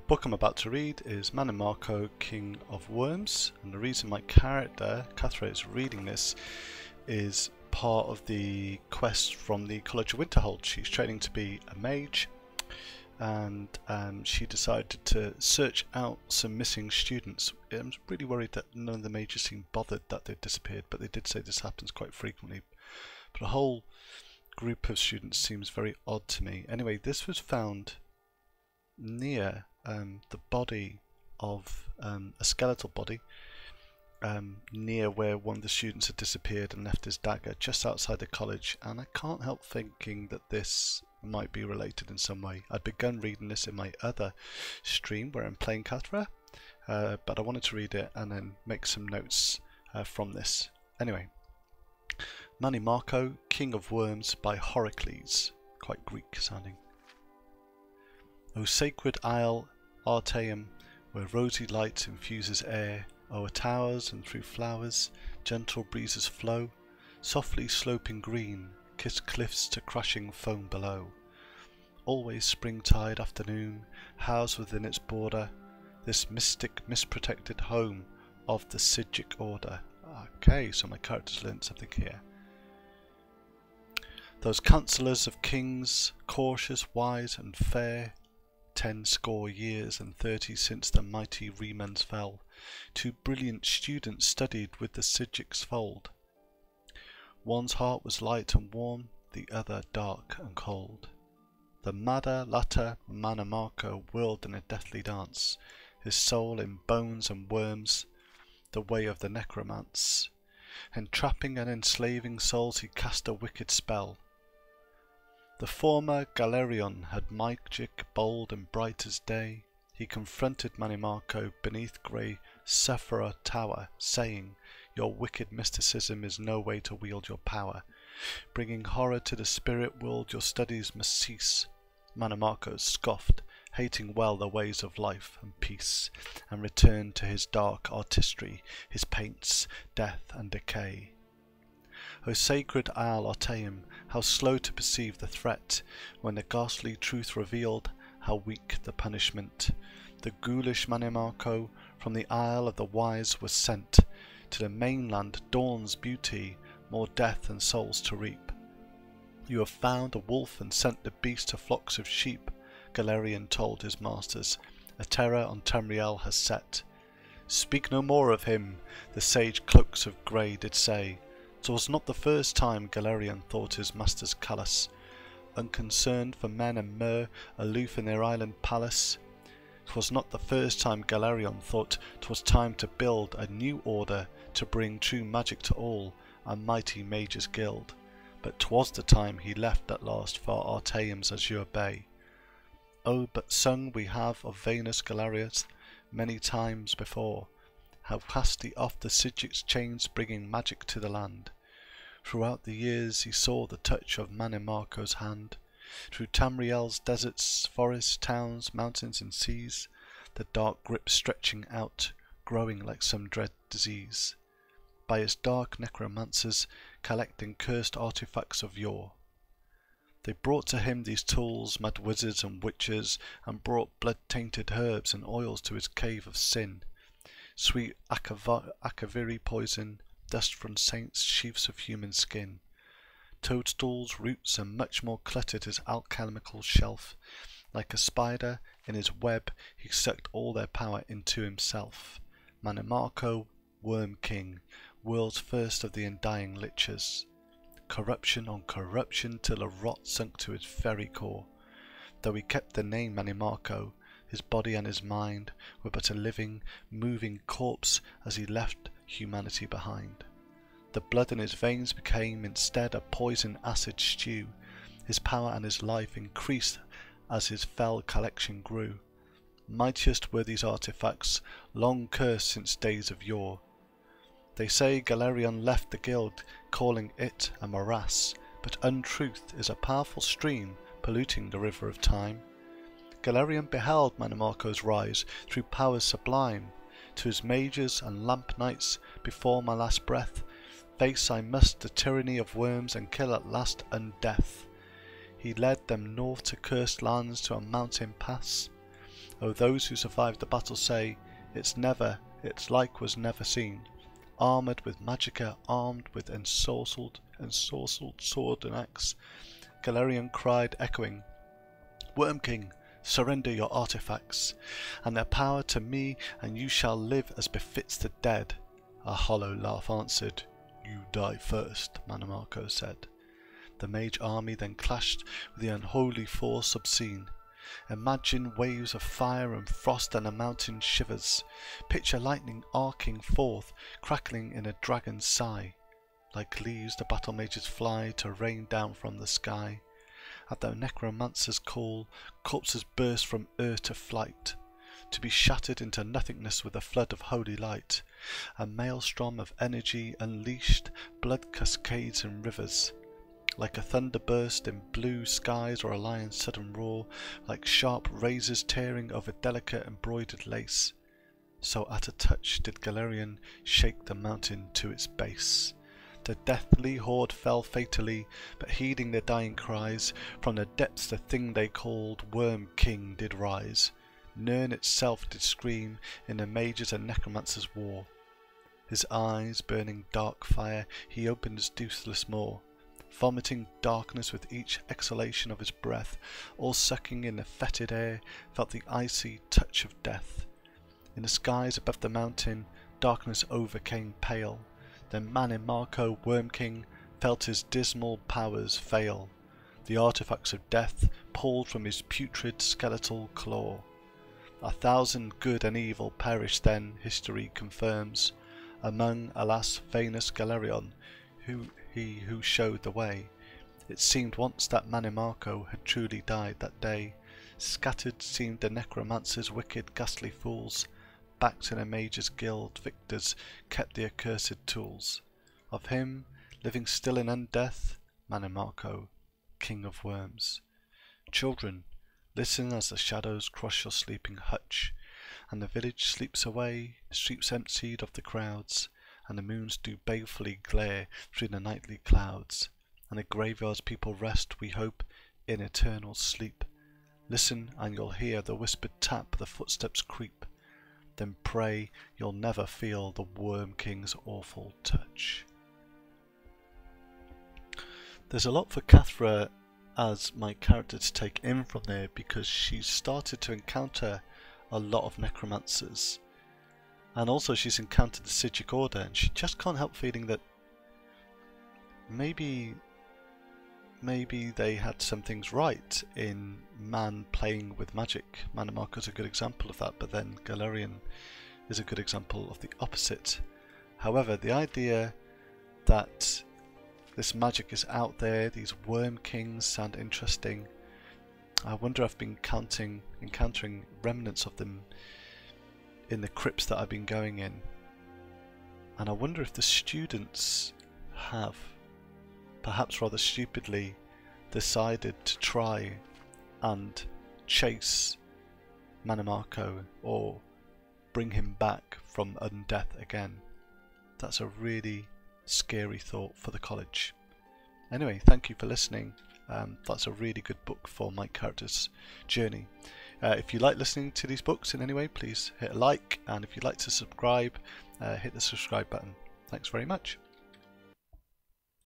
book I'm about to read is Mannimarco, King of Worms, and the reason my character, Kathra, is reading this is part of the quest from the College of Winterhold. She's training to be a mage, and she decided to search out some missing students. I'm really worried that none of the mages seem bothered that they've disappeared, but they did say this happens quite frequently. But a whole group of students seems very odd to me. Anyway, this was found near the body of a skeletal body near where one of the students had disappeared and left his dagger just outside the college, and I can't help thinking that this might be related in some way. I'd begun reading this in my other stream where I'm playing Kathra, but I wanted to read it and then make some notes from this. Anyway, Mannimarco, King of Worms by Horacles. Quite Greek sounding. O sacred isle Artaeum, where rosy light infuses air, o'er towers and through flowers gentle breezes flow, softly sloping green, kiss cliffs to crushing foam below. Always springtide afternoon, housed within its border, this mystic, mist-protected home of the Psijic Order. Okay, so my character's learnt something here. Those counsellors of kings, cautious, wise and fair, 10 years and 30 since the mighty Remans fell, 2 brilliant students studied with the Psijic's fold. One's heart was light and warm, the other dark and cold. The madder latter Mannimarco whirled in a deathly dance, his soul in bones and worms, the way of the necromance. Entrapping and enslaving souls he cast a wicked spell. The former Galerion had magic bold and bright as day. He confronted Mannimarco beneath grey Sephora Tower, saying, "Your wicked mysticism is no way to wield your power. Bringing horror to the spirit world, your studies must cease." Mannimarco scoffed, hating well the ways of life and peace, and returned to his dark artistry, his paints, death and decay. O sacred isle Artaeum, how slow to perceive the threat, when the ghastly truth revealed, how weak the punishment. The ghoulish Mannimarco from the isle of the wise was sent, to the mainland dawn's beauty, more death and souls to reap. You have found a wolf and sent the beast to flocks of sheep, Galerion told his masters, a terror on Tamriel has set. Speak no more of him, the sage cloaks of grey did say. 'Twas not the first time Galerion thought his masters callous, unconcerned for men and myrrh, aloof in their island palace. 'Twas not the first time Galerion thought 'twas time to build a new order, to bring true magic to all, a mighty mages guild. But 'twas the time he left at last for Artaeum's azure bay. Oh, but sung we have of Venus Galerius many times before, how cast he off the Psijic's chains, bringing magic to the land. Throughout the years he saw the touch of Mannimarco's hand, through Tamriel's deserts, forests, towns, mountains and seas, the dark grip stretching out, growing like some dread disease. By its dark necromancers, collecting cursed artifacts of yore. They brought to him these tools, mad wizards and witches, and brought blood-tainted herbs and oils to his cave of sin. Sweet akaviri poison, dust from saints, sheaths of human skin. Toadstools, roots, and much more cluttered his alchemical shelf. Like a spider, in his web, he sucked all their power into himself. Mannimarco, Worm King, world's first of the undying lichers. Corruption on corruption till the rot sunk to his very core. Though he kept the name Mannimarco, his body and his mind were but a living, moving corpse as he left humanity behind. The blood in his veins became instead a poison acid stew. His power and his life increased as his fell collection grew. Mightiest were these artifacts, long cursed since days of yore. They say Galerion left the guild, calling it a morass, but untruth is a powerful stream polluting the river of time. Galerion beheld Mannimarco's rise through powers sublime. To his mages and lamp knights, before my last breath, face I must the tyranny of worms and kill at last undeath. He led them north to cursed lands to a mountain pass, Oh, those who survived the battle say, its like was never seen. Armoured with magicka, armed with ensorcelled sword and axe, Galerion cried, echoing, Worm King, surrender your artifacts, and their power to me, and you shall live as befits the dead. A hollow laugh answered, You die first, Mannimarco said. The mage army then clashed with the unholy force obscene. Imagine waves of fire and frost and a mountain shivers. Picture lightning arcing forth, crackling in a dragon's sigh. Like leaves the battle mages fly to rain down from the sky. At the necromancer's call, corpses burst from earth to flight, to be shattered into nothingness with a flood of holy light. A maelstrom of energy unleashed, blood cascades in rivers. Like a thunder burst in blue skies or a lion's sudden roar, like sharp razors tearing over delicate embroidered lace. So at a touch did Galerion shake the mountain to its base. The deathly horde fell fatally, but heeding their dying cries, from the depths the thing they called Worm King did rise. Nirn itself did scream in the mages and necromancers' war. His eyes burning dark fire, he opened his toothless maw, vomiting darkness with each exhalation of his breath, all sucking in the fetid air, felt the icy touch of death. In the skies above the mountain, darkness overcame pale. Then Mannimarco, Worm King, felt his dismal powers fail. The artifacts of death pulled from his putrid skeletal claw. 1,000 good and evil perished then, history confirms. Among, alas, famous Galerion, who showed the way. It seemed once that Mannimarco had truly died that day. Scattered seemed the necromancers, wicked, ghastly fools. Back to the mages' guild, victors kept the accursed tools. Of him, living still in undeath, Mannimarco, king of worms. Children, listen as the shadows cross your sleeping hutch, and the village sleeps away, streets emptied of the crowds, and the moons do balefully glare through the nightly clouds, and the graveyards people rest, we hope, in eternal sleep. Listen, and you'll hear the whispered tap, the footsteps creep. Then pray you'll never feel the Worm King's awful touch. There's a lot for Kathra as my character to take in from there, because she's started to encounter a lot of necromancers, and also she's encountered the Psijic Order, and she just can't help feeling that maybe they had some things right in man playing with magic. Mannimarco's a good example of that, but then Galerion is a good example of the opposite. However, the idea that this magic is out there, these Worm Kings sound interesting. I wonder if I've been encountering remnants of them in the crypts that I've been going in. And I wonder if the students have, perhaps rather stupidly, decided to try and chase Mannimarco or bring him back from undeath again. That's a really scary thought for the college. Anyway, thank you for listening. That's a really good book for my character's journey. If you like listening to these books in any way, please hit a like, and if you'd like to subscribe, hit the subscribe button. Thanks very much.